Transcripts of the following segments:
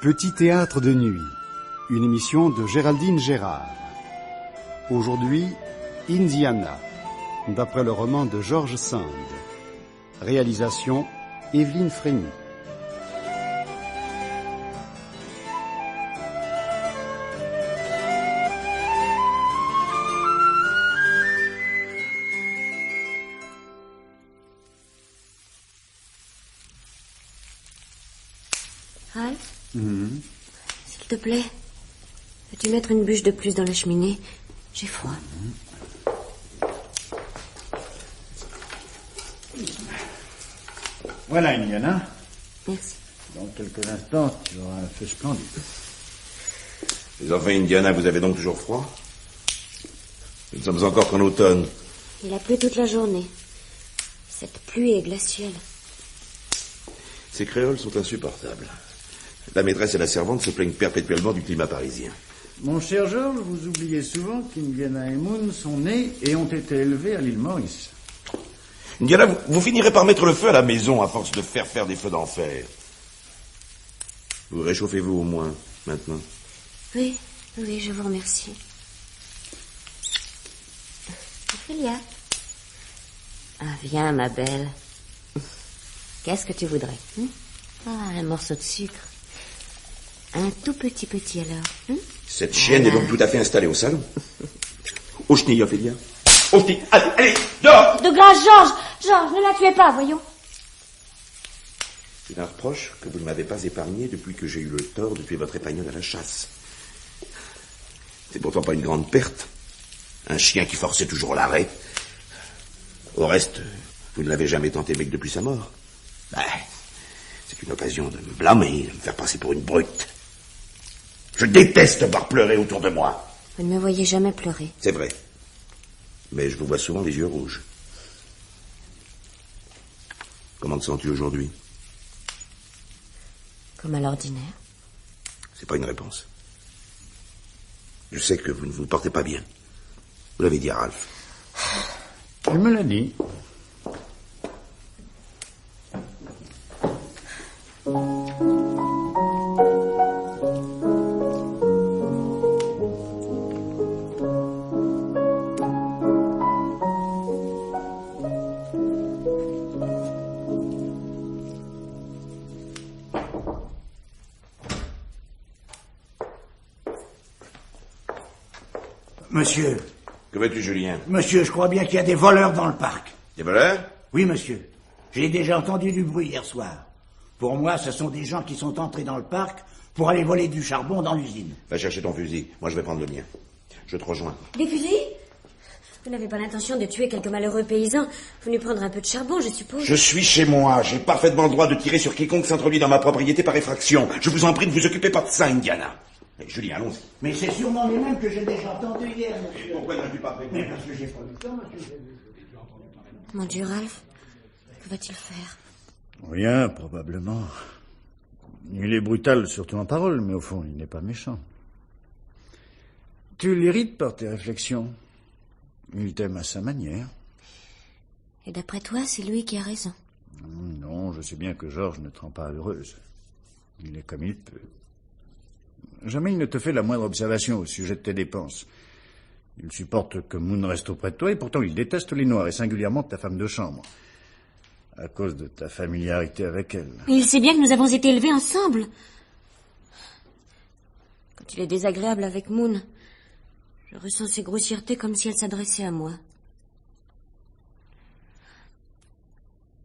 Petit théâtre de nuit, une émission de Géraldine Gérard. Aujourd'hui, Indiana, d'après le roman de George Sand. Réalisation, Evelyne Frémy. Ralph, s'il te plaît, veux-tu mettre une bûche de plus dans la cheminée? J'ai froid. Voilà, Indiana. Merci. Dans quelques instants, tu auras un feu splendide. Les enfants, Indiana, vous avez donc toujours froid? Nous ne sommes encore qu'en automne. Il a plu toute la journée. Cette pluie est glaciale. Ces créoles sont insupportables. La maîtresse et la servante se plaignent perpétuellement du climat parisien. Mon cher Georges, vous oubliez souvent qu'Indiana et Moon sont nés et ont été élevés à l'île Maurice. Indiana, vous finirez par mettre le feu à la maison à force de faire des feux d'enfer. Vous réchauffez-vous au moins, maintenant? Oui, je vous remercie. Ophélia. Ah, viens, ma belle. Qu'est-ce que tu voudrais? Ah, un morceau de sucre. Un tout petit alors. Cette chienne est donc tout à fait installée au salon. Au chenille, Ophélia. Au chenille. Allez, dehors! De grâce, Georges, ne la tuez pas, voyons. C'est un reproche que vous ne m'avez pas épargné depuis que j'ai eu le tort de tuer votre épagnole à la chasse. C'est pourtant pas une grande perte. Un chien qui forçait toujours l'arrêt. Au reste, vous ne l'avez jamais tenté mec depuis sa mort. C'est une occasion de me blâmer, de me faire passer pour une brute. Je déteste voir pleurer autour de moi. Vous ne me voyez jamais pleurer. C'est vrai. Mais je vous vois souvent les yeux rouges. Comment te sens-tu aujourd'hui? Comme à l'ordinaire. C'est pas une réponse. Je sais que vous ne vous portez pas bien. Vous l'avez dit à Ralph. Elle me l'a dit. Monsieur. Que veux-tu, Julien? Monsieur, je crois bien qu'il y a des voleurs dans le parc. Des voleurs? Oui, monsieur. J'ai déjà entendu du bruit hier soir. Pour moi, ce sont des gens qui sont entrés dans le parc pour aller voler du charbon dans l'usine. Va chercher ton fusil. Moi, je vais prendre le mien. Je te rejoins. Des fusils? Vous n'avez pas l'intention de tuer quelques malheureux paysans. Venu prendre un peu de charbon, je suppose. Je suis chez moi. J'ai parfaitement le droit de tirer sur quiconque s'introduit dans ma propriété par effraction. Je vous en prie, ne vous occupez pas de ça, Indiana. Allez, Julien, allons-y. Mais c'est sûrement les mêmes que j'ai déjà entendus hier, monsieur. Pourquoi n'as-tu pas prévenu? Mais parce que j'ai pas eu le temps, monsieur. Mon Dieu, Ralph, que va-t-il faire? Rien, probablement. Il est brutal, surtout en parole, mais au fond, il n'est pas méchant. Tu l'irrites par tes réflexions. Il t'aime à sa manière. Et d'après toi, c'est lui qui a raison. Non, je sais bien que Georges ne te rend pas heureuse. Il est comme il peut. Jamais il ne te fait la moindre observation au sujet de tes dépenses. Il supporte que Moon reste auprès de toi, et pourtant il déteste les Noirs, et singulièrement ta femme de chambre, à cause de ta familiarité avec elle. Mais il sait bien que nous avons été élevés ensemble. Quand il est désagréable avec Moon, je ressens ses grossièretés comme si elle s'adressait à moi.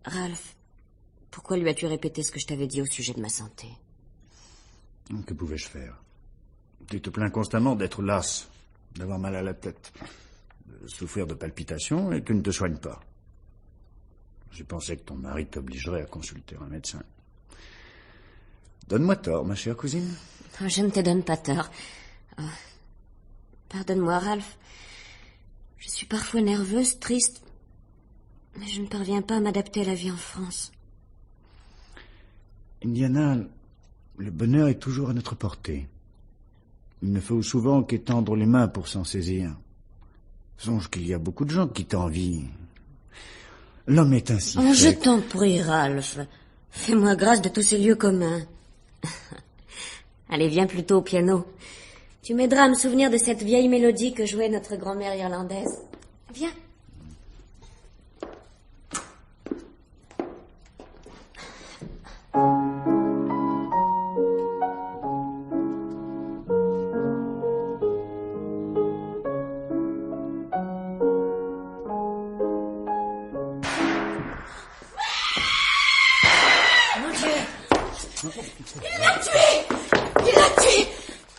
Ralph, pourquoi lui as-tu répété ce que je t'avais dit au sujet de ma santé? Que pouvais-je faire? Tu te plains constamment d'être lasse, d'avoir mal à la tête, de souffrir de palpitations, et tu ne te soignes pas. J'ai pensé que ton mari t'obligerait à consulter un médecin. Donne-moi tort, ma chère cousine. Je ne te donne pas tort. Oh. Pardonne-moi, Ralph. Je suis parfois nerveuse, triste, mais je ne parviens pas à m'adapter à la vie en France. Indiana, le bonheur est toujours à notre portée. Il ne faut souvent qu'étendre les mains pour s'en saisir. Songe qu'il y a beaucoup de gens qui t'envient. L'homme est ainsi fait. Je t'en prie, Ralph. Fais-moi grâce de tous ces lieux communs. Allez, viens plutôt au piano. Tu m'aideras à me souvenir de cette vieille mélodie que jouait notre grand-mère irlandaise. Viens. Mon Dieu! Il l'a tué! Il l'a tué!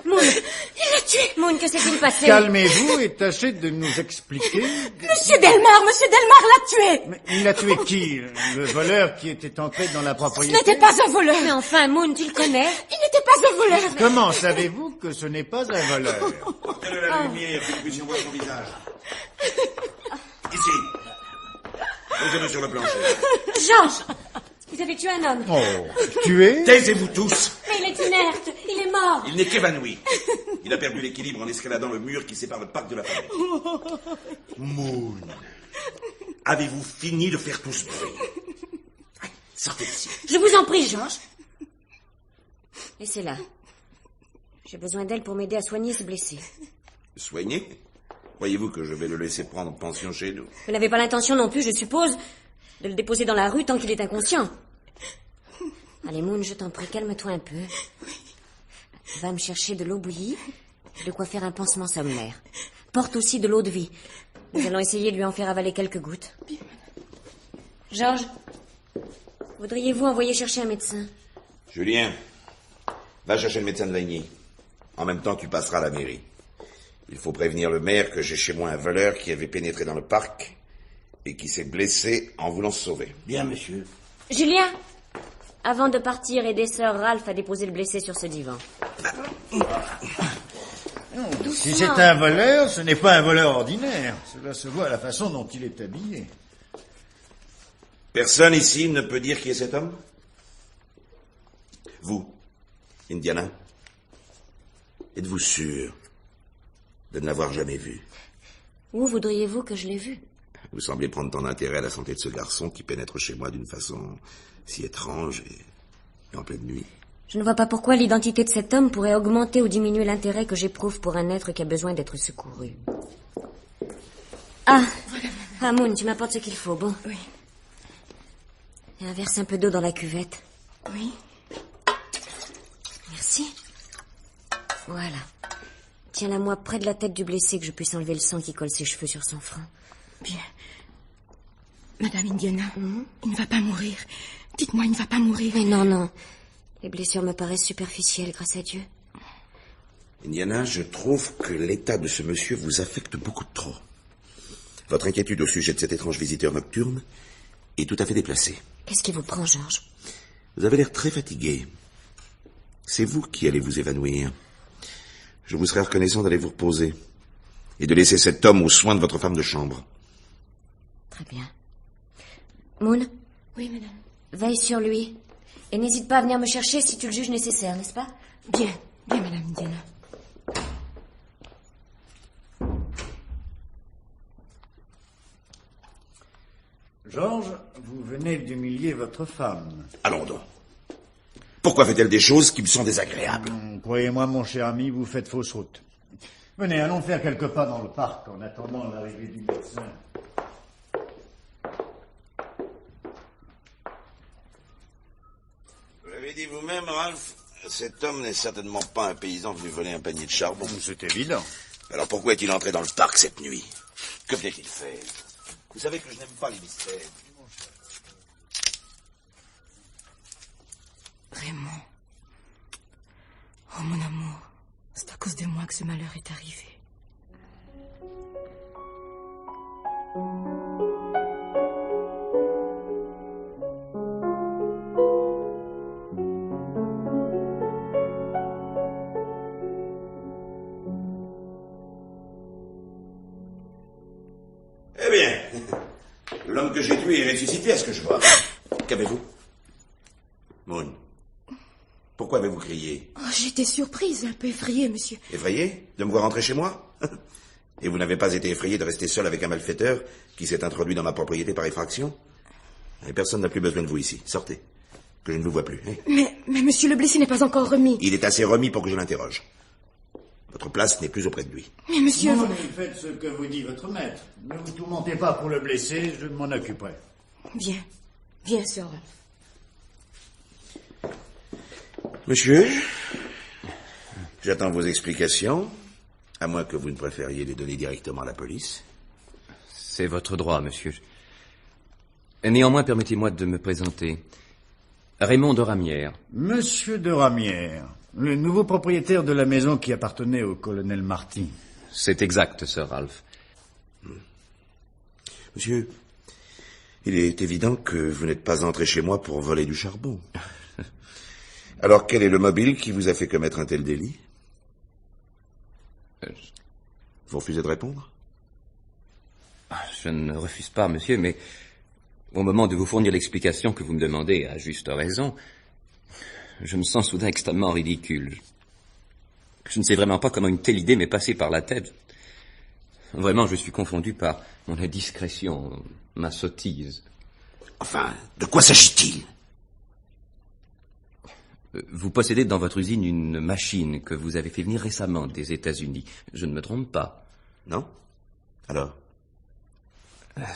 Moon! Il l'a tué! Moon, que s'est-il passé? Calmez-vous et tâchez de nous expliquer... Monsieur Delmar l'a tué! Mais il a tué qui? Le voleur qui était entré dans la Ce propriété? n'était pas un voleur! Mais enfin, Moon, tu le connais? Il n'était pas un voleur! Comment savez-vous que ce n'est pas un voleur? Portez-le la lumière, pour que nous puissions voir son visage. Ici. Posez-le sur le plancher. Georges! Vous avez tué un homme. Oh, tué? Taisez-vous tous. Mais il est inerte. Il est mort. Il n'est qu'évanoui. Il a perdu l'équilibre en escaladant le mur qui sépare le parc de la forêt. Moon, avez-vous fini de faire tout ce bruit? Sortez d'ici. Je vous en prie, Georges. Laissez-la. J'ai besoin d'elle pour m'aider à soigner ce blessé. Soigné? Croyez-vous que je vais le laisser prendre pension chez nous? Vous n'avez pas l'intention non plus, je suppose, de le déposer dans la rue tant qu'il est inconscient. Allez, Moon, je t'en prie, calme-toi un peu. Va me chercher de l'eau bouillie et de quoi faire un pansement sommaire. Porte aussi de l'eau de vie. Nous allons essayer de lui en faire avaler quelques gouttes. Georges, voudriez-vous envoyer chercher un médecin? Julien, va chercher le médecin de Lagny. En même temps, tu passeras à la mairie. Il faut prévenir le maire que j'ai chez moi un voleur qui avait pénétré dans le parc et qui s'est blessé en voulant se sauver. Bien, monsieur. Julien, avant de partir, aidez sœur Ralph à déposer le blessé sur ce divan. Si c'est un voleur, ce n'est pas un voleur ordinaire. Cela se voit à la façon dont il est habillé. Personne ici ne peut dire qui est cet homme? Vous, Indiana, êtes-vous sûr de ne l'avoir jamais vu? Où voudriez-vous que je l'ai vu? Vous semblez prendre tant d'intérêt à la santé de ce garçon qui pénètre chez moi d'une façon si étrange et en pleine nuit. Je ne vois pas pourquoi l'identité de cet homme pourrait augmenter ou diminuer l'intérêt que j'éprouve pour un être qui a besoin d'être secouru. Ah, ah Moon, tu m'apportes ce qu'il faut, bon? Oui. Et verse un peu d'eau dans la cuvette. Oui. Merci. Voilà. Tiens-la moi près de la tête du blessé que je puisse enlever le sang qui colle ses cheveux sur son front. Bien. Madame Indiana, il ne va pas mourir. Dites-moi, il ne va pas mourir. Mais non, non. Les blessures me paraissent superficielles, grâce à Dieu. Indiana, je trouve que l'état de ce monsieur vous affecte beaucoup trop. Votre inquiétude au sujet de cet étrange visiteur nocturne est tout à fait déplacée. Qu'est-ce qui vous prend, Georges? Vous avez l'air très fatigué. C'est vous qui allez vous évanouir. Je vous serais reconnaissant d'aller vous reposer et de laisser cet homme aux soins de votre femme de chambre. Très bien. Moon? Oui, madame. Veille sur lui. Et n'hésite pas à venir me chercher si tu le juges nécessaire, n'est-ce pas? Bien, bien, madame Indiana. Georges, vous venez d'humilier votre femme. Allons donc. Pourquoi fait-elle des choses qui me sont désagréables? Croyez-moi, mon cher ami, vous faites fausse route. Venez, allons faire quelques pas dans le parc en attendant l'arrivée du médecin. Vous l'avez dit vous-même, Ralph, cet homme n'est certainement pas un paysan venu voler un panier de charbon. C'est évident. Alors pourquoi est-il entré dans le parc cette nuit? Que venait-il faire? Vous savez que je n'aime pas les mystères. Raymond. Oh, mon amour. C'est à cause de moi que ce malheur est arrivé. Eh bien, l'homme que j'ai tué est ressuscité à ce que je vois. Qu'avez-vous? Moon, pourquoi avez-vous crié? Oh, j'étais surprise et un peu effrayée, monsieur. Effrayé de me voir entrer chez moi? Et vous n'avez pas été effrayé de rester seul avec un malfaiteur qui s'est introduit dans ma propriété par effraction? Et personne n'a plus besoin de vous ici. Sortez. que je ne vous vois plus. Hein. Mais monsieur, le blessé n'est pas encore remis. Il est assez remis pour que je l'interroge. Votre place n'est plus auprès de lui. Mais monsieur... Non, mais faites ce que vous dit votre maître. Ne vous tourmentez pas pour le blesser, je m'en occuperai. Viens. Viens, sœur. Monsieur, j'attends vos explications, à moins que vous ne préfériez les donner directement à la police. C'est votre droit, monsieur. Néanmoins, permettez-moi de me présenter. Raymond de Ramières. Monsieur de Ramières, le nouveau propriétaire de la maison qui appartenait au colonel Marty. C'est exact, Sir Ralph. Monsieur, il est évident que vous n'êtes pas entré chez moi pour voler du charbon. Alors, quel est le mobile qui vous a fait commettre un tel délit? Vous refusez de répondre? Je ne refuse pas, monsieur, mais au moment de vous fournir l'explication que vous me demandez, à juste raison, je me sens soudain extrêmement ridicule. Je ne sais vraiment pas comment une telle idée m'est passée par la tête. Vraiment, je suis confondu par mon indiscrétion, ma sottise. Enfin, de quoi s'agit-il? Vous possédez dans votre usine une machine que vous avez fait venir récemment des États-Unis. Je ne me trompe pas. Non? Alors?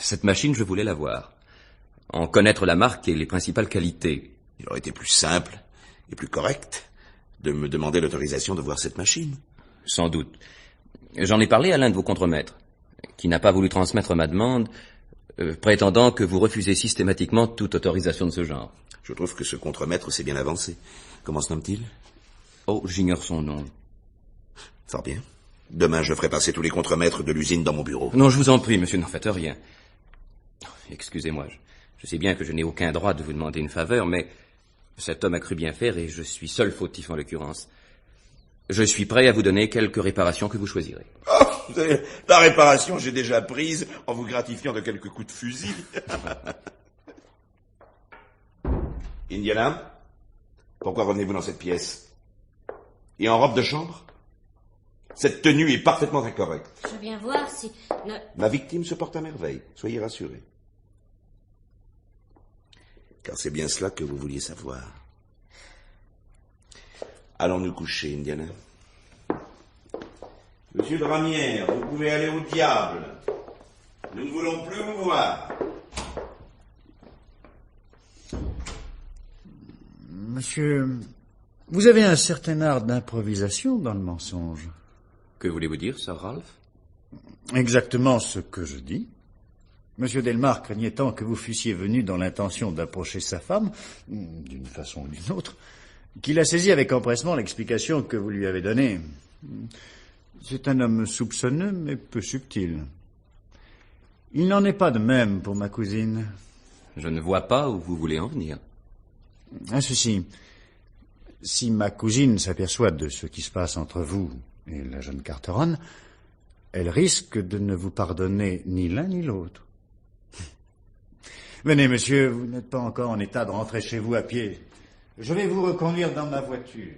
Cette machine, je voulais la voir. En connaître la marque et les principales qualités. Il aurait été plus simple et plus correct de me demander l'autorisation de voir cette machine. Sans doute. J'en ai parlé à l'un de vos contremaîtres, qui n'a pas voulu transmettre ma demande, prétendant que vous refusez systématiquement toute autorisation de ce genre. Je trouve que ce contremaître s'est bien avancé. Comment se nomme-t-il? Oh, j'ignore son nom. Fort bien. Demain, je ferai passer tous les contremaîtres de l'usine dans mon bureau. Non, je vous en prie, monsieur, n'en faites rien. Excusez-moi, je sais bien que je n'ai aucun droit de vous demander une faveur, mais cet homme a cru bien faire et je suis seul fautif en l'occurrence. Je suis prêt à vous donner quelques réparations que vous choisirez. Oh, la réparation, j'ai déjà prise en vous gratifiant de quelques coups de fusil. Indiana, pourquoi revenez-vous dans cette pièce? Et en robe de chambre? Cette tenue est parfaitement incorrecte. Je viens voir si... Ma victime se porte à merveille, soyez rassurés. Car c'est bien cela que vous vouliez savoir. Allons nous coucher, Indiana. Monsieur de Ramières, vous pouvez aller au diable. Nous ne voulons plus vous voir. Monsieur, vous avez un certain art d'improvisation dans le mensonge. Que voulez-vous dire, Sir Ralph? Exactement ce que je dis. Monsieur Delmar craignait tant que vous fussiez venu dans l'intention d'approcher sa femme, d'une façon ou d'une autre, qu'il a saisi avec empressement l'explication que vous lui avez donnée. C'est un homme soupçonneux, mais peu subtil. Il n'en est pas de même pour ma cousine. Je ne vois pas où vous voulez en venir. Ah, ceci. Si ma cousine s'aperçoit de ce qui se passe entre vous et la jeune Carteron, elle risque de ne vous pardonner ni l'un ni l'autre. Venez, monsieur, vous n'êtes pas encore en état de rentrer chez vous à pied. Je vais vous reconduire dans ma voiture.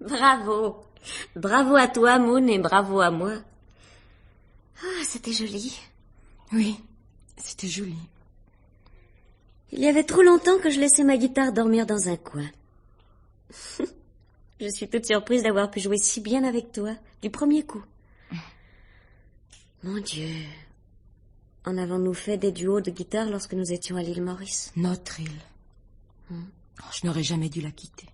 Bravo. Bravo à toi, Moon, et bravo à moi. Ah, c'était joli. Oui, c'était joli. Il y avait trop longtemps que je laissais ma guitare dormir dans un coin. Je suis toute surprise d'avoir pu jouer si bien avec toi, du premier coup. Mon Dieu. En avons-nous fait des duos de guitare lorsque nous étions à l'île Maurice? Notre île. Oh, je n'aurais jamais dû la quitter.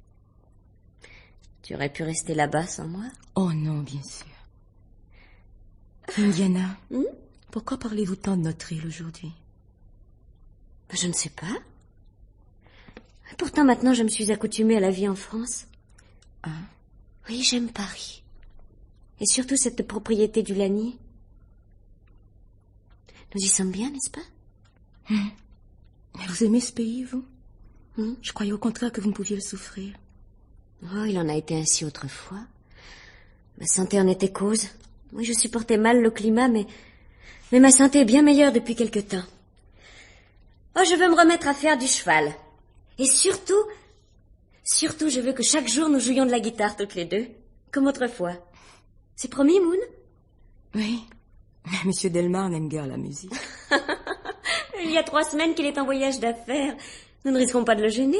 Tu aurais pu rester là-bas sans moi? Oh non, bien sûr. Indiana, pourquoi parlez-vous tant de notre île aujourd'hui? Je ne sais pas. Pourtant, maintenant, je me suis accoutumée à la vie en France. Ah. Oui, j'aime Paris. Et surtout cette propriété du Lagny. Nous y sommes bien, n'est-ce pas? Mais vous aimez ce pays, vous? Je croyais au contraire que vous ne pouviez le souffrir. Oh, il en a été ainsi autrefois. Ma santé en était cause. Oui, je supportais mal le climat, mais ma santé est bien meilleure depuis quelque temps. Oh, je veux me remettre à faire du cheval. Et surtout, je veux que chaque jour nous jouions de la guitare toutes les deux, comme autrefois. C'est promis, Moon? Oui, mais Monsieur Delmar n'aime guère la musique. Il y a 3 semaines qu'il est en voyage d'affaires. Nous ne risquons pas de le gêner.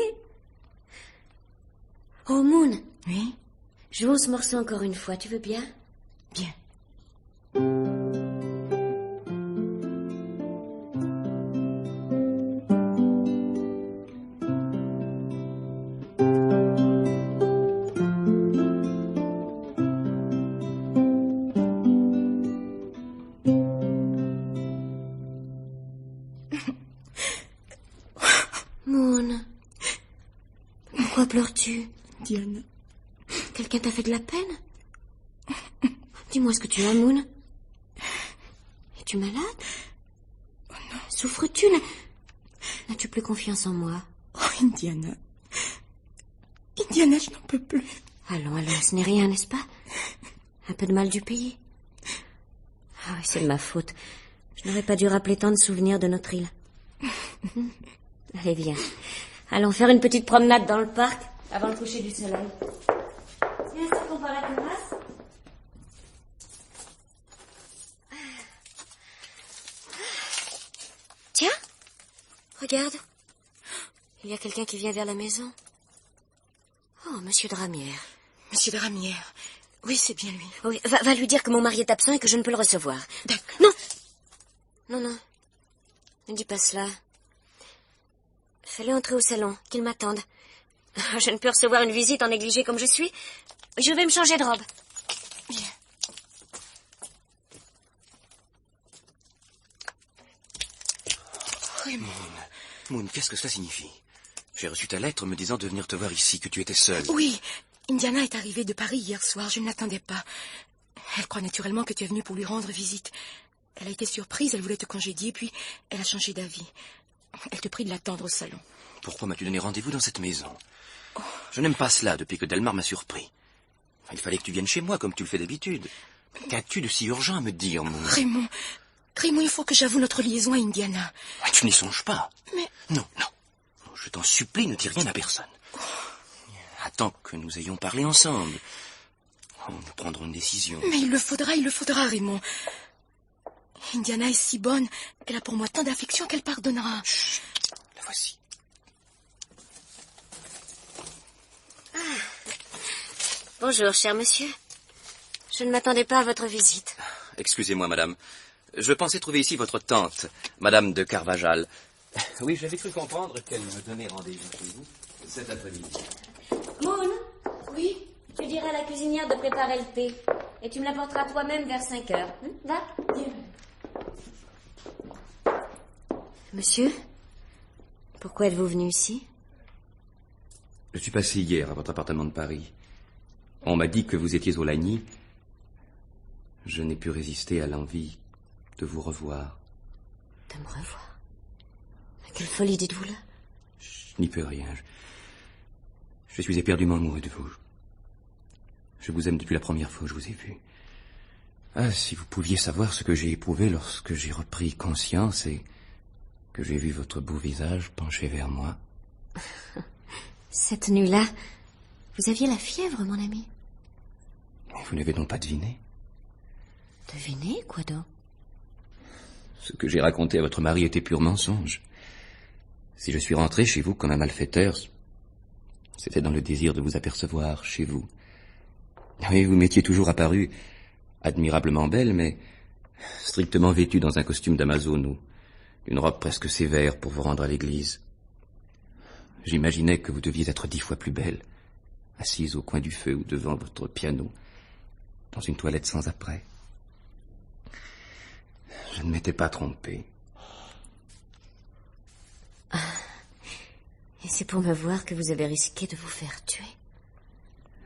Oh, Moon. Oui? Jouons ce morceau encore une fois, tu veux bien? Bien. Moon, pourquoi pleures-tu? Diana. Quelqu'un t'a fait de la peine? Dis-moi ce que tu as, Moon. Es-tu malade? Oh non. Souffres-tu? N'as-tu plus confiance en moi? Oh, Indiana. Indiana, je n'en peux plus. Allons, ce n'est rien, n'est-ce pas? Un peu de mal du pays. Ah oui, c'est de ma faute. Je n'aurais pas dû rappeler tant de souvenirs de notre île. Allez, viens. Allons faire une petite promenade dans le parc avant le coucher du soleil. Viens, sortons par la terrasse. Tiens, regarde. Il y a quelqu'un qui vient vers la maison. Oh, Monsieur de Ramière. Monsieur de Ramière. Oui, c'est bien lui. Oui, va lui dire que mon mari est absent et que je ne peux le recevoir. D'accord. Non. Ne dis pas cela. Fais-le entrer au salon, qu'il m'attende. Je ne peux recevoir une visite en négligé comme je suis. Je vais me changer de robe. Bien. Raymond. Moon, qu'est-ce que cela signifie? J'ai reçu ta lettre me disant de venir te voir ici, que tu étais seule. Oui, Indiana est arrivée de Paris hier soir, je ne l'attendais pas. Elle croit naturellement que tu es venu pour lui rendre visite. Elle a été surprise, elle voulait te congédier, puis elle a changé d'avis. Elle te prie de l'attendre au salon. Pourquoi m'as-tu donné rendez-vous dans cette maison? Je n'aime pas cela depuis que Delmar m'a surpris. Il fallait que tu viennes chez moi comme tu le fais d'habitude. Qu'as-tu de si urgent à me dire, Moon? Raymond, il faut que j'avoue notre liaison à Indiana. Tu n'y songes pas. Mais... Non. Je t'en supplie, ne dis rien à personne. Attends que nous ayons parlé ensemble. Nous prendrons une décision. Mais il le faudra, Raymond. Indiana est si bonne. Elle a pour moi tant d'affection qu'elle pardonnera. Chut, la voici. Bonjour, cher monsieur. Je ne m'attendais pas à votre visite. Excusez-moi, madame. Je pensais trouver ici votre tante, madame de Carvajal. Oui, j'avais cru comprendre qu'elle me donnait rendez-vous chez vous cet après-midi. Moon? Oui? Tu diras à la cuisinière de préparer le thé. Et tu me l'apporteras toi-même vers 5 heures. Va? Bien. Monsieur? Pourquoi êtes-vous venu ici? Je suis passé hier à votre appartement de Paris. On m'a dit que vous étiez au Lagny. Je n'ai pu résister à l'envie de vous revoir. De me revoir? Quelle folie dites-vous là? Je n'y peux rien. Je suis éperdument amoureux de vous. Je vous aime depuis la première fois que je vous ai vu. Ah, si vous pouviez savoir ce que j'ai éprouvé lorsque j'ai repris conscience et que j'ai vu votre beau visage penché vers moi. Cette nuit-là, vous aviez la fièvre, mon ami. Mais vous n'avez donc pas deviné? Devinez, quoi donc? Ce que j'ai raconté à votre mari était pur mensonge. Si je suis rentré chez vous comme un malfaiteur, c'était dans le désir de vous apercevoir chez vous. Oui, vous m'étiez toujours apparu admirablement belle, mais strictement vêtue dans un costume d'Amazone ou une robe presque sévère pour vous rendre à l'église. J'imaginais que vous deviez être 10 fois plus belle, assise au coin du feu ou devant votre piano, dans une toilette sans apprêt. Je ne m'étais pas trompé. Et c'est pour me voir que vous avez risqué de vous faire tuer.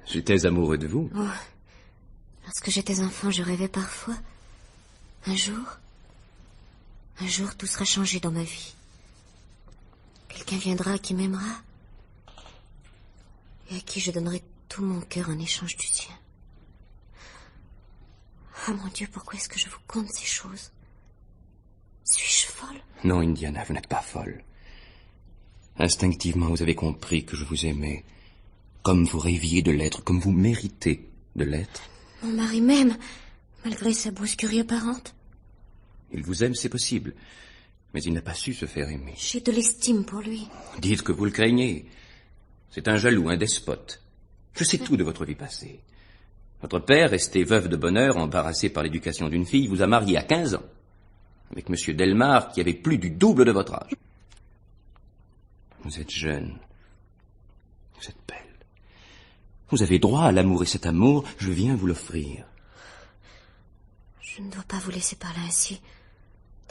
J'étais amoureux de vous. Oh, lorsque j'étais enfant, je rêvais parfois. Un jour, tout sera changé dans ma vie. Quelqu'un viendra qui m'aimera et à qui je donnerai tout mon cœur en échange du sien. Oh mon Dieu, pourquoi est-ce que je vous conte ces choses? Suis-je folle? Non, Indiana, vous n'êtes pas folle. Instinctivement, vous avez compris que je vous aimais, comme vous rêviez de l'être, comme vous méritez de l'être. Mon mari m'aime, malgré sa brusquerie apparente. Il vous aime, c'est possible, mais il n'a pas su se faire aimer. J'ai de l'estime pour lui. Dites que vous le craignez. C'est un jaloux, un despote. Je sais tout de votre vie passée. Votre père, resté veuf de bonheur, embarrassé par l'éducation d'une fille, vous a marié à 15 ans, avec monsieur Delmar, qui avait plus du double de votre âge. Vous êtes jeune. Vous êtes belle. Vous avez droit à l'amour, et cet amour, je viens vous l'offrir. Je ne dois pas vous laisser parler ainsi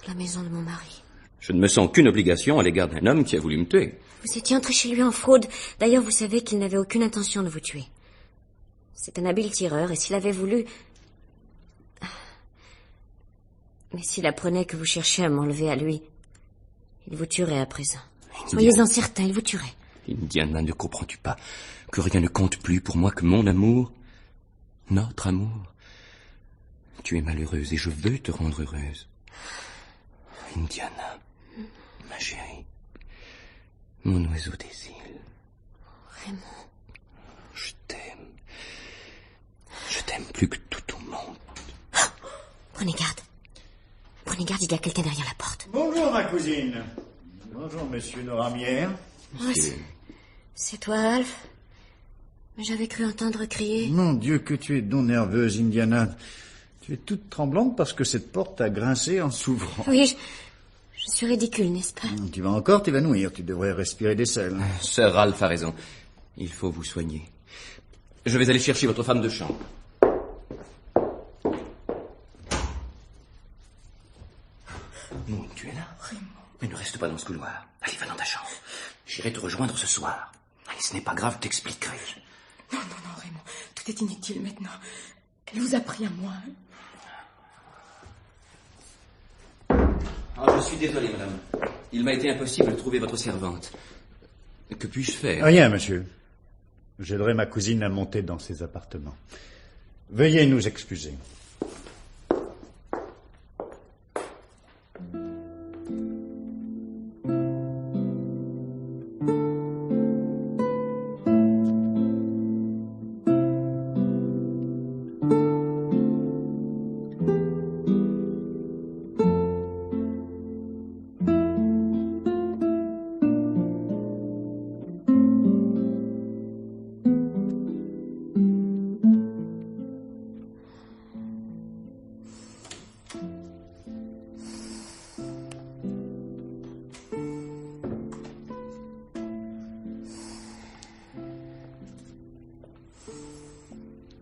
de la maison de mon mari. Je ne me sens qu'une obligation à l'égard d'un homme qui a voulu me tuer. Vous étiez entré chez lui en fraude. D'ailleurs, vous savez qu'il n'avait aucune intention de vous tuer. C'est un habile tireur, et s'il avait voulu... Mais s'il apprenait que vous cherchiez à m'enlever à lui, il vous tuerait à présent. Soyez-en certain, il vous tuerait. Indiana, ne comprends-tu pas que rien ne compte plus pour moi que mon amour, notre amour? Tu es malheureuse et je veux te rendre heureuse. Indiana, ma chérie, mon oiseau des îles. Raymond. Je t'aime. Je t'aime plus que tout au monde. Prenez garde. Prenez garde, il y a quelqu'un derrière la porte. Bonjour, ma cousine. Bonjour, monsieur Noramière. C'est toi, Alf? J'avais cru entendre crier. Mon Dieu, que tu es donc nerveuse, Indiana. Tu es toute tremblante parce que cette porte a grincé en s'ouvrant. Oui, je suis ridicule, n'est-ce pas? Tu vas encore t'évanouir. Tu devrais respirer des sels. Sir Ralph a raison. Il faut vous soigner. Je vais aller chercher votre femme de chambre. Moon, tu es là? Raymond. Mais ne reste pas dans ce couloir. Allez, va dans ta chambre. J'irai te rejoindre ce soir. Allez, ce n'est pas grave, t'expliquerai. Non, Raymond. Tout est inutile maintenant. Elle vous a pris à moi. Oh, je suis désolé, madame. Il m'a été impossible de trouver votre servante. Que puis-je faire? Rien, monsieur. J'aiderai ma cousine à monter dans ses appartements. Veuillez nous excuser.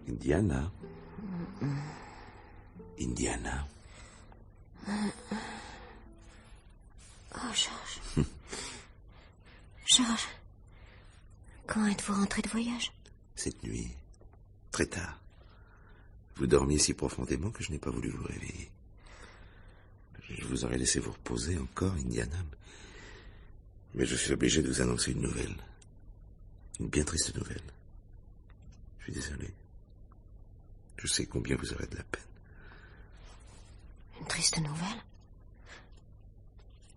Indiana. Indiana. Oh, Georges. Georges. Quand êtes-vous rentré de voyage? Cette nuit, très tard. Vous dormiez si profondément que je n'ai pas voulu vous réveiller. Je vous aurais laissé vous reposer encore, Indiana. Mais je suis obligé de vous annoncer une nouvelle. Une bien triste nouvelle. Je suis désolé. Je sais combien vous aurez de la peine. Une triste nouvelle?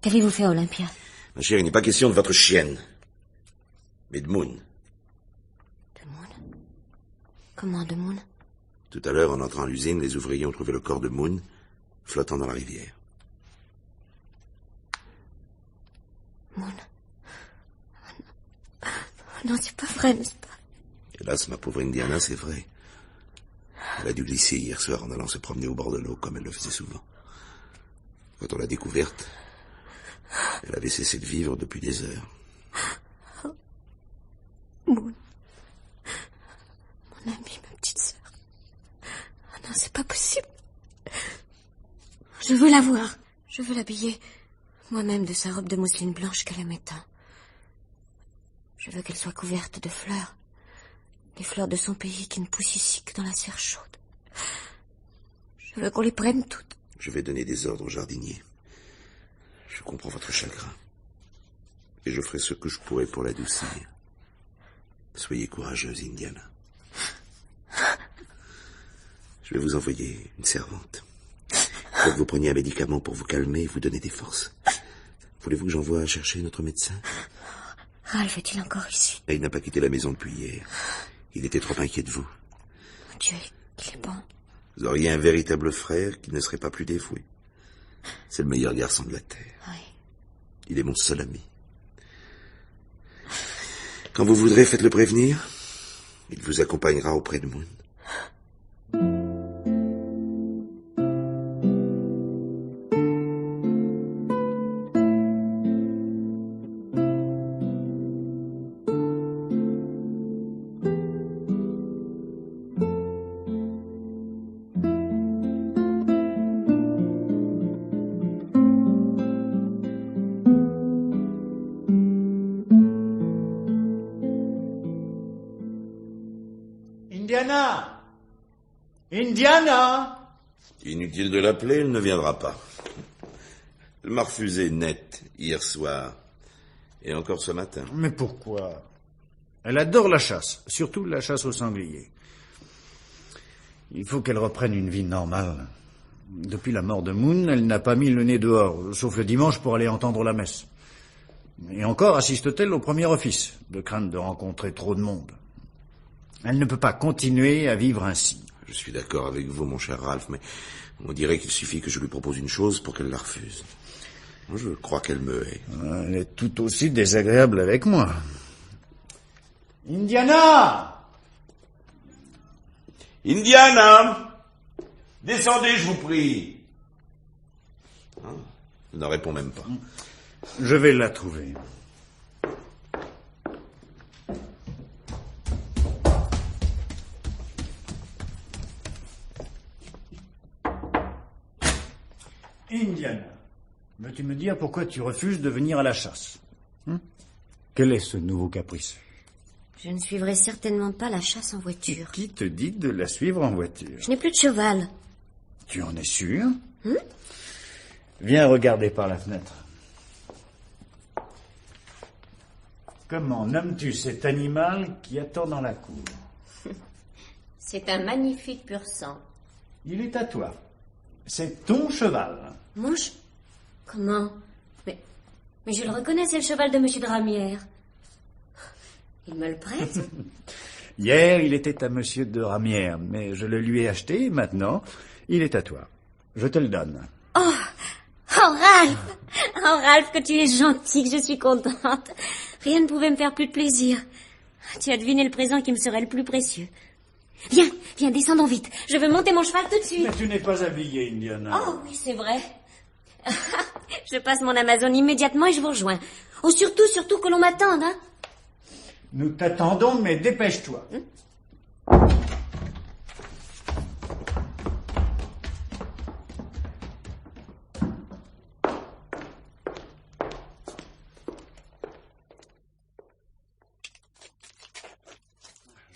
Qu'avez-vous fait à Olympia? Ma chérie, il n'est pas question de votre chienne, mais de Moon. De Moon? Comment de Moon? Tout à l'heure, en entrant à l'usine, les ouvriers ont trouvé le corps de Moon flottant dans la rivière. Moon? Oh non, c'est pas vrai, n'est-ce pas? Hélas, ma pauvre Indiana, c'est vrai. Elle a dû glisser hier soir en allant se promener au bord de l'eau, comme elle le faisait souvent. Quand on l'a découverte, elle avait cessé de vivre depuis des heures. Moon. Mon amie, ma petite sœur. Oh non, c'est pas possible. Je veux la voir. Je veux l'habiller. Moi-même de sa robe de mousseline blanche qu'elle aimait tant. Je veux qu'elle soit couverte de fleurs. Les fleurs de son pays qui ne poussent ici que dans la serre chaude. Je veux qu'on les prenne toutes. Je vais donner des ordres au jardinier. Je comprends votre chagrin. Et je ferai ce que je pourrai pour l'adoucir. Soyez courageuse, Indiana. Je vais vous envoyer une servante. Faut que vous preniez un médicament pour vous calmer et vous donner des forces. Voulez-vous que j'envoie chercher notre médecin? Ralph est-il encore ici? Il n'a pas quitté la maison depuis hier. Il était trop inquiet de vous. Mon Dieu, il est bon. Vous auriez un véritable frère qui ne serait pas plus dévoué. C'est le meilleur garçon de la Terre. Oui. Il est mon seul ami. Quand vous voudrez, faites-le prévenir. Il vous accompagnera auprès de Moon. Indiana! Indiana! Inutile de l'appeler, elle ne viendra pas. Elle m'a refusé net hier soir. Et encore ce matin. Mais pourquoi? Elle adore la chasse, surtout la chasse au sanglier. Il faut qu'elle reprenne une vie normale. Depuis la mort de Moon, elle n'a pas mis le nez dehors, sauf le dimanche pour aller entendre la messe. Et encore assiste-t-elle au premier office, de crainte de rencontrer trop de monde. Elle ne peut pas continuer à vivre ainsi. Je suis d'accord avec vous, mon cher Ralph, mais on dirait qu'il suffit que je lui propose une chose pour qu'elle la refuse. Je crois qu'elle me hait. Elle est tout aussi désagréable avec moi. Indiana! Indiana! Descendez, je vous prie. Elle ne répond même pas. Je vais la trouver. Indiana, veux-tu me dire pourquoi tu refuses de venir à la chasse? Quel est ce nouveau caprice? Je ne suivrai certainement pas la chasse en voiture. Qui te dit de la suivre en voiture? Je n'ai plus de cheval. Tu en es sûr? Viens regarder par la fenêtre. Comment nommes-tu cet animal qui attend dans la cour? C'est un magnifique pur sang. Il est à toi. C'est ton cheval. Comment? Mais je le reconnais, c'est le cheval de Monsieur de Ramière. Il me le prête? Hier, il était à Monsieur de Ramière, mais je le lui ai acheté, maintenant, il est à toi. Je te le donne. Oh, Ralph! Oh, Ralph, que tu es gentil, que je suis contente. Rien ne pouvait me faire plus de plaisir. Tu as deviné le présent qui me serait le plus précieux. Viens, descendons vite. Je veux monter mon cheval tout de suite. Mais tu n'es pas habillée, Indiana. Oh, oui, c'est vrai. Je passe mon Amazon immédiatement et je vous rejoins. Oh, surtout que l'on m'attende, hein. Nous t'attendons, mais dépêche-toi.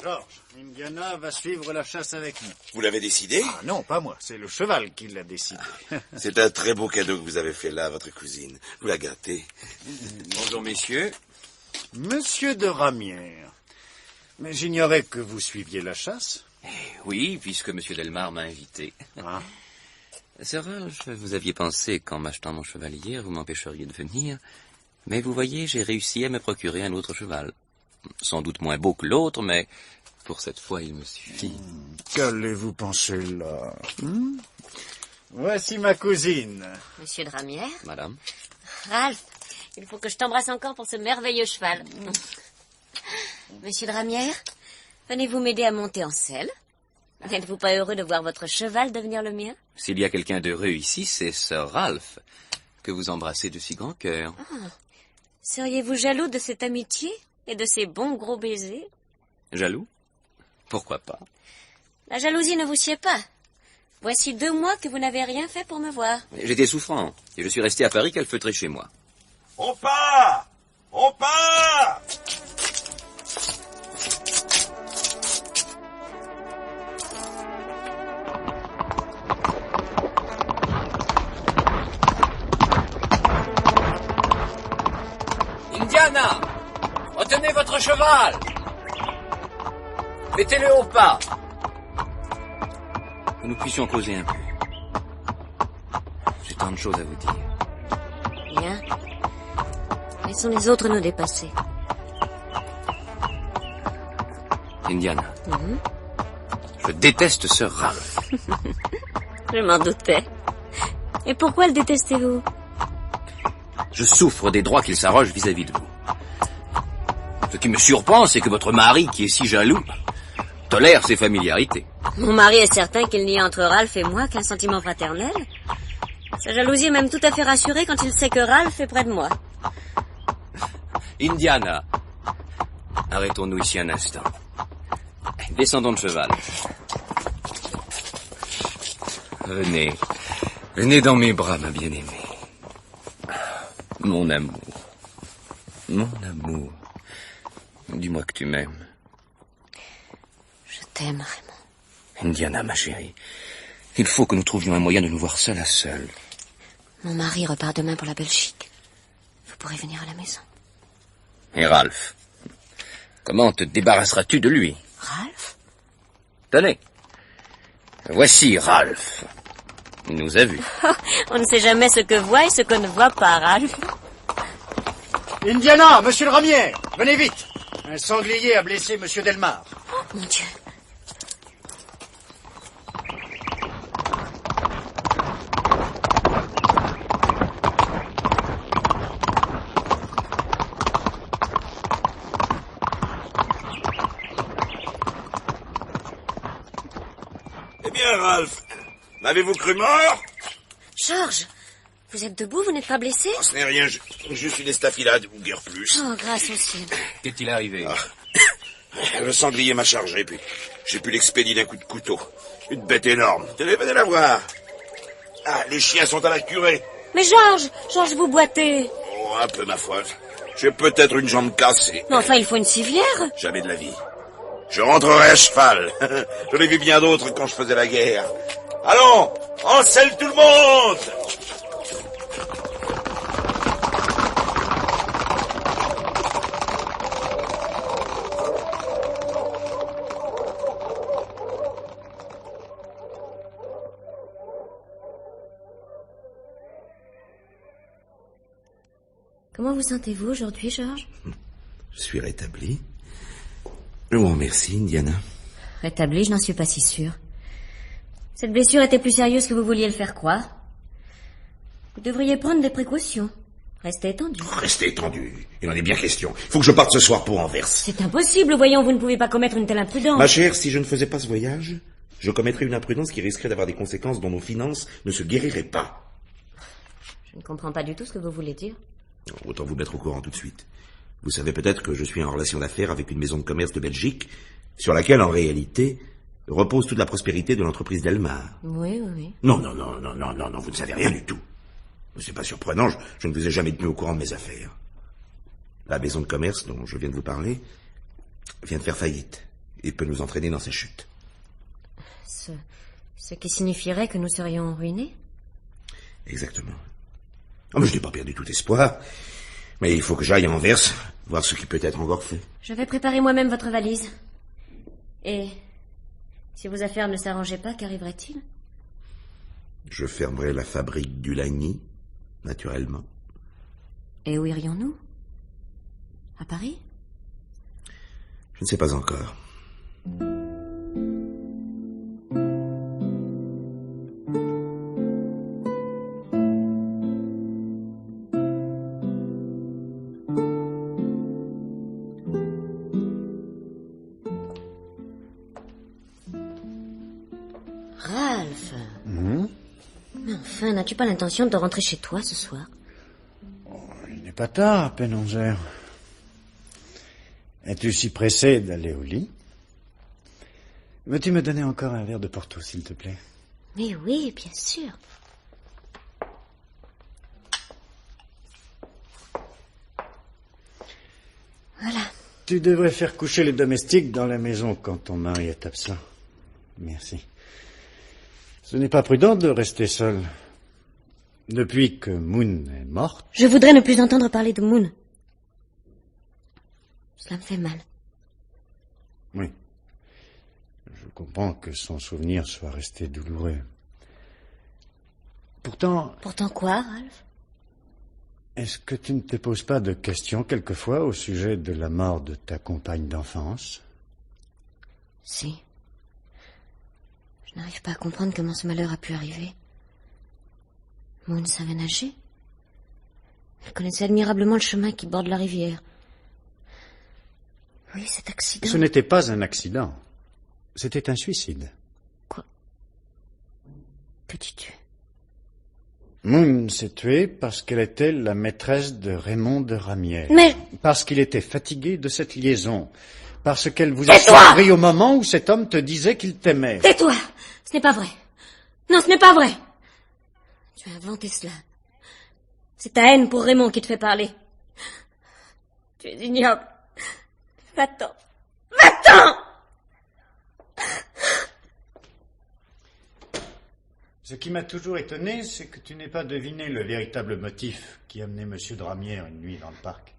Georges, Indiana va suivre la chasse avec nous. Vous l'avez décidé? Ah non, pas moi, c'est le cheval qui l'a décidé. C'est un très beau cadeau que vous avez fait là à votre cousine. Vous la gâtez. Bonjour, messieurs. Monsieur de Ramière, mais j'ignorais que vous suiviez la chasse. Oui, puisque M. Delmar m'a invité. Ah. Sir Ralph, vous aviez pensé qu'en m'achetant mon cheval hier, vous m'empêcheriez de venir. Mais vous voyez, j'ai réussi à me procurer un autre cheval. Sans doute moins beau que l'autre, mais pour cette fois, il me suffit. Qu'allez-vous penser là? Voici ma cousine. Monsieur de Ramière? Madame? Ralph, il faut que je t'embrasse encore pour ce merveilleux cheval. Monsieur de Ramière, venez-vous m'aider à monter en selle? N'êtes-vous pas heureux de voir votre cheval devenir le mien? S'il y a quelqu'un d'heureux ici, c'est Sir Ralph, que vous embrassez de si grand cœur. Seriez-vous jaloux de cette amitié et de ces bons gros baisers? Jaloux? Pourquoi pas? La jalousie ne vous sied pas. Voici 2 mois que vous n'avez rien fait pour me voir. J'étais souffrant, et je suis resté à Paris calfeutrer chez moi. On part! On part! Indiana! Retenez votre cheval! Mettez-le au pas! que nous puissions causer un peu. J'ai tant de choses à vous dire. Bien. Laissons les autres nous dépasser. Indiana, je déteste ce Ralph. Je m'en doutais. Et pourquoi le détestez-vous? Je souffre des droits qu'il s'arroge vis-à-vis de vous. Ce qui me surprend, c'est que votre mari, qui est si jaloux, tolère ses familiarités. Mon mari est certain qu'il n'y a entre Ralph et moi qu'un sentiment fraternel. Sa jalousie est même tout à fait rassurée quand il sait que Ralph est près de moi. Indiana, arrêtons-nous ici un instant. Descendons de cheval. Venez. Venez dans mes bras, ma bien-aimée. Mon amour. Mon amour. Dis-moi que tu m'aimes. Je t'aime, Raymond. Indiana, ma chérie. Il faut que nous trouvions un moyen de nous voir seul à seul. Mon mari repart demain pour la Belgique. Vous pourrez venir à la maison. Et Ralph? Comment te débarrasseras-tu de lui? Ralph? Tenez. Voici Ralph. Il nous a vus. On ne sait jamais ce que voit et ce qu'on ne voit pas, Ralph. Indiana, monsieur le ramier, venez vite. Un sanglier a blessé monsieur Delmar. Oh, mon Dieu. Eh bien, Ralph, m'avez-vous cru mort? Georges, vous êtes debout, vous n'êtes pas blessé? Ce n'est rien, juste une estafilade, ou guère plus. Oh, grâce au ciel. Qu'est-il arrivé? Le sanglier m'a chargé, puis j'ai pu l'expédier d'un coup de couteau. Une bête énorme. Tenez, venez la voir. Ah, les chiens sont à la curée. Mais Georges, vous boitez. Oh, un peu, ma foi. J'ai peut-être une jambe cassée. Mais enfin, il faut une civière. Jamais de la vie. Je rentrerai à cheval. Je l'ai vu bien d'autres quand je faisais la guerre. Allons, en selle tout le monde! Comment vous sentez-vous aujourd'hui, Georges? Je suis rétabli. Je vous remercie, Indiana. Rétabli, je n'en suis pas si sûre. Cette blessure était plus sérieuse que vous vouliez le faire croire. Vous devriez prendre des précautions. Restez étendu. Restez étendu. Il en est bien question. Il faut que je parte ce soir pour Anvers. C'est impossible, voyons, vous ne pouvez pas commettre une telle imprudence. Ma chère, si je ne faisais pas ce voyage, je commettrais une imprudence qui risquerait d'avoir des conséquences dont nos finances ne se guériraient pas. Je ne comprends pas du tout ce que vous voulez dire. Autant vous mettre au courant tout de suite. Vous savez peut-être que je suis en relation d'affaires avec une maison de commerce de Belgique, sur laquelle, en réalité, repose toute la prospérité de l'entreprise Delmar. Oui, oui. Non, vous ne savez rien du tout. C'est pas surprenant, je ne vous ai jamais tenu au courant de mes affaires. La maison de commerce dont je viens de vous parler vient de faire faillite et peut nous entraîner dans sa chute. Ce qui signifierait que nous serions ruinés? Exactement. Oh, mais je n'ai pas perdu tout espoir. Mais il faut que j'aille à Anvers, voir ce qui peut être encore fait. Je vais préparer moi-même votre valise. Et si vos affaires ne s'arrangeaient pas, qu'arriverait-il? Je fermerai la fabrique du Lagny, naturellement. Et où irions-nous? À Paris? Je ne sais pas encore. Ralph. Mais enfin, n'as-tu pas l'intention de rentrer chez toi ce soir? Il n'est pas tard, à peine 11 heures. Es-tu si pressé d'aller au lit? Veux-tu me donner encore un verre de Porto, s'il te plaît? Mais oui, bien sûr. Voilà. Tu devrais faire coucher les domestiques dans la maison quand ton mari est absent. Merci. Ce n'est pas prudent de rester seul. Depuis que Moon est morte... Je voudrais ne plus entendre parler de Moon. Cela me fait mal. Oui. Je comprends que son souvenir soit resté douloureux. Pourtant... Pourtant quoi, Ralph? Est-ce que tu ne te poses pas de questions quelquefois au sujet de la mort de ta compagne d'enfance? Si. Je n'arrive pas à comprendre comment ce malheur a pu arriver. Moon savait nager. Elle connaissait admirablement le chemin qui borde la rivière. Oui, cet accident... Ce n'était pas un accident. C'était un suicide. Quoi? Que dis-tu? Moon s'est tuée parce qu'elle était la maîtresse de Raymond de Ramières. Mais... Parce qu'il était fatigué de cette liaison. Parce qu'elle vous a surpris au moment où cet homme te disait qu'il t'aimait. Tais-toi! Ce n'est pas vrai. Non, ce n'est pas vrai. Tu as inventé cela. C'est ta haine pour Raymond qui te fait parler. Tu es ignoble. Va-t'en. Va-t'en! Ce qui m'a toujours étonné, c'est que tu n'aies pas deviné le véritable motif qui amenait M. de Ramières une nuit dans le parc.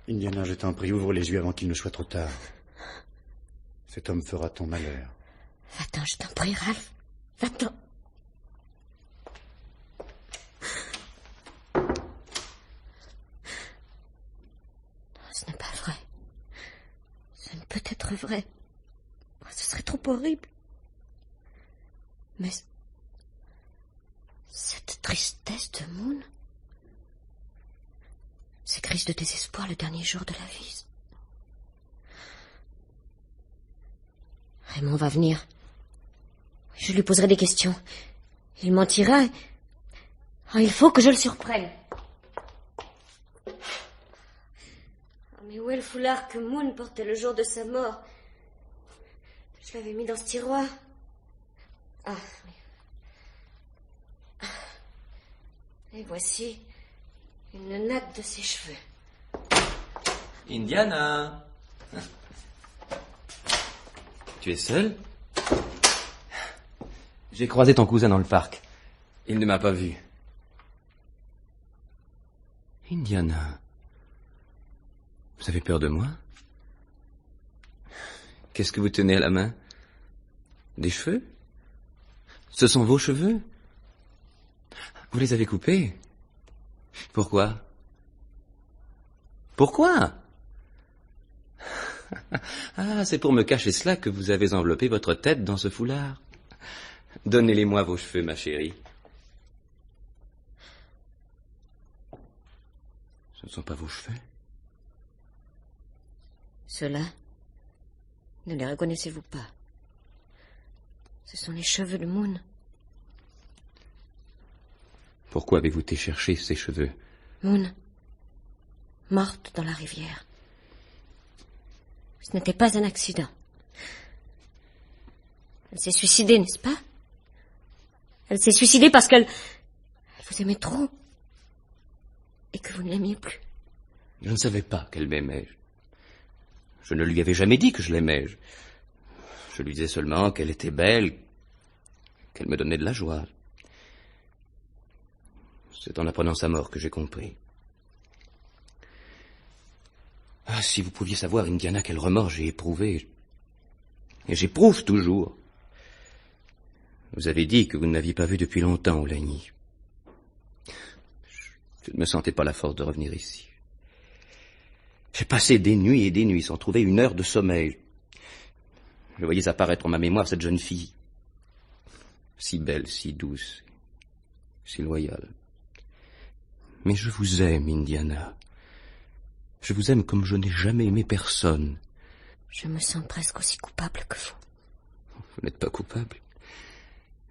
Indiana, je t'en prie, ouvre les yeux avant qu'il ne soit trop tard. Cet homme fera ton malheur. Va-t'en, je t'en prie, Ralph. Va-t'en. Ce n'est pas vrai. Ce ne peut être vrai. Ce serait trop horrible. Mais cette tristesse de Moon, ces crises de désespoir le dernier jour de la vie. Raymond va venir. Je lui poserai des questions. Il mentira. Oh, il faut que je le surprenne. Oh, mais où est le foulard que Moon portait le jour de sa mort? Je l'avais mis dans ce tiroir. Ah, oui. Et voici une natte de ses cheveux. Indiana! Tu es seule? J'ai croisé ton cousin dans le parc. Il ne m'a pas vu. Indiana, vous avez peur de moi? Qu'est-ce que vous tenez à la main? Des cheveux? Ce sont vos cheveux? Vous les avez coupés? Pourquoi? Pourquoi? Ah, c'est pour me cacher cela que vous avez enveloppé votre tête dans ce foulard. Donnez-les-moi vos cheveux, ma chérie. Ce ne sont pas vos cheveux? Ceux-là, ne les reconnaissez-vous pas? Ce sont les cheveux de Moon. Pourquoi avez-vous été chercher ces cheveux? Moon, morte dans la rivière. Ce n'était pas un accident. Elle s'est suicidée, n'est-ce pas? Elle s'est suicidée parce qu'elle vous aimait trop. Et que vous ne l'aimiez plus. Je ne savais pas qu'elle m'aimait. Je ne lui avais jamais dit que je l'aimais. Je lui disais seulement qu'elle était belle, qu'elle me donnait de la joie. C'est en apprenant sa mort que j'ai compris. Ah, si vous pouviez savoir, Indiana, quel remords j'ai éprouvé. Et j'éprouve toujours. Vous avez dit que vous ne m'aviez pas vu depuis longtemps, Oulagny. Je ne me sentais pas la force de revenir ici. J'ai passé des nuits et des nuits sans trouver une heure de sommeil. Je voyais apparaître en ma mémoire cette jeune fille, si belle, si douce, si loyale. Mais je vous aime, Indiana. Je vous aime comme je n'ai jamais aimé personne. Je me sens presque aussi coupable que vous. Vous n'êtes pas coupable.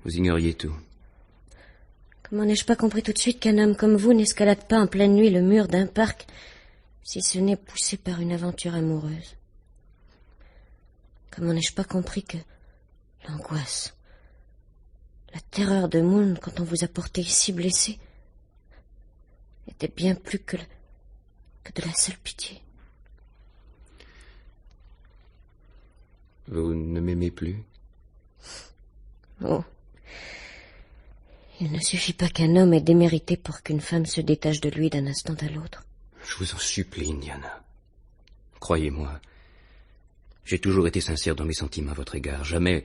Vous ignoriez tout. Comment n'ai-je pas compris tout de suite qu'un homme comme vous n'escalade pas en pleine nuit le mur d'un parc, si ce n'est poussé par une aventure amoureuse? Comment n'ai-je pas compris que l'angoisse, la terreur de Moon quand on vous a porté ici blessé, était bien plus que de la seule pitié? Vous ne m'aimez plus? Oh. Il ne suffit pas qu'un homme ait démérité pour qu'une femme se détache de lui d'un instant à l'autre. Je vous en supplie, Indiana. Croyez-moi, J'ai toujours été sincère dans mes sentiments à votre égard. Jamais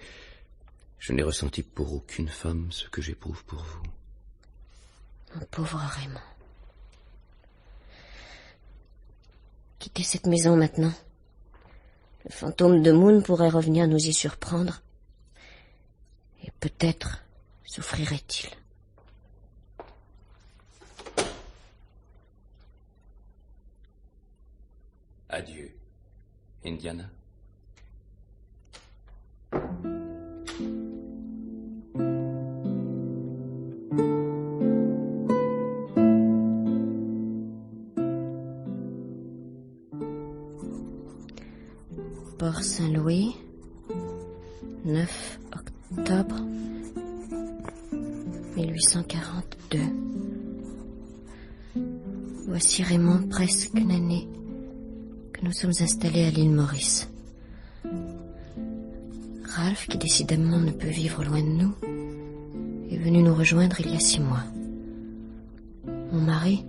je n'ai ressenti pour aucune femme ce que j'éprouve pour vous. Mon pauvre Raymond. Quittez cette maison maintenant. Le fantôme de Moon pourrait revenir nous y surprendre. Et peut-être souffrirait-il. Adieu, Indiana. Port-Saint-Louis, 9 octobre 1842. Voici Raymond, presque une année que nous sommes installés à l'île Maurice. Ralph, qui décidément ne peut vivre loin de nous, est venu nous rejoindre il y a 6 mois. Mon mari,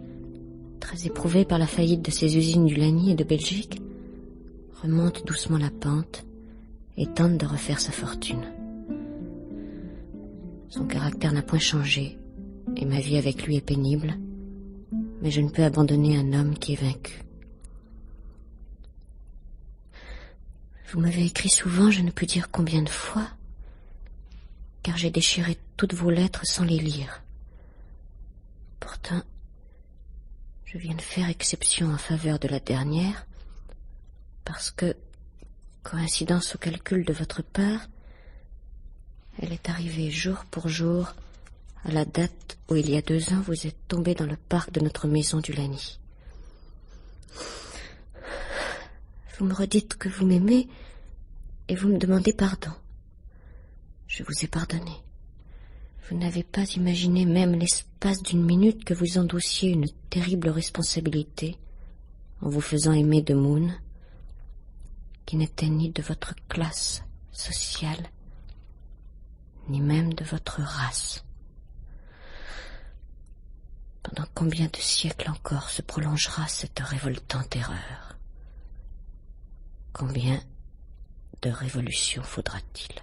très éprouvé par la faillite de ses usines du Lagny et de Belgique, remonte doucement la pente et tente de refaire sa fortune. Son caractère n'a point changé et ma vie avec lui est pénible, mais je ne peux abandonner un homme qui est vaincu. Vous m'avez écrit souvent, je ne peux dire combien de fois, car j'ai déchiré toutes vos lettres sans les lire. Pourtant, je viens de faire exception en faveur de la dernière, parce que, coïncidence au calcul de votre part, elle est arrivée jour pour jour à la date où il y a 2 ans vous êtes tombé dans le parc de notre maison du Lagny. Vous me redites que vous m'aimez et vous me demandez pardon. Je vous ai pardonné. Vous n'avez pas imaginé même l'espace d'une minute que vous endoussiez une terrible responsabilité en vous faisant aimer de Moon, qui n'était ni de votre classe sociale, ni même de votre race. Pendant combien de siècles encore se prolongera cette révoltante erreur? Combien de révolutions faudra-t-il?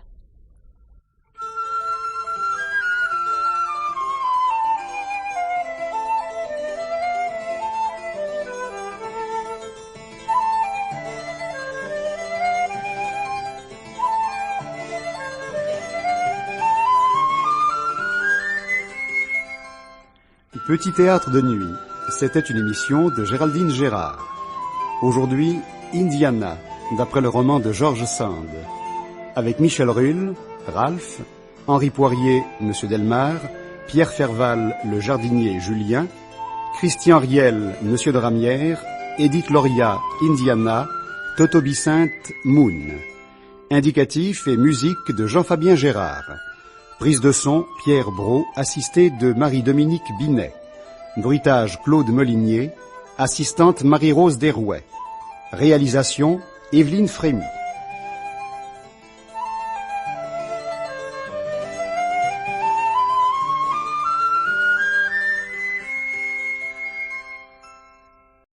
Petit théâtre de nuit, c'était une émission de Géraldine Gérard. Aujourd'hui, Indiana, d'après le roman de George Sand, avec Michel Rulle, Ralph, Henri Poirier, Monsieur Delmar, Pierre Ferval, le jardinier Julien, Christian Riel, Monsieur de Ramière, Édith Loria, Indiana, Toto Bicinte, Moon. Indicatif et musique de Jean-Fabien Gérard. Prise de son, Pierre Brault, assisté de Marie-Dominique Binet. Bruitage, Claude Molinier. Assistante, Marie-Rose Derouet. Réalisation, Évelyne Frémy.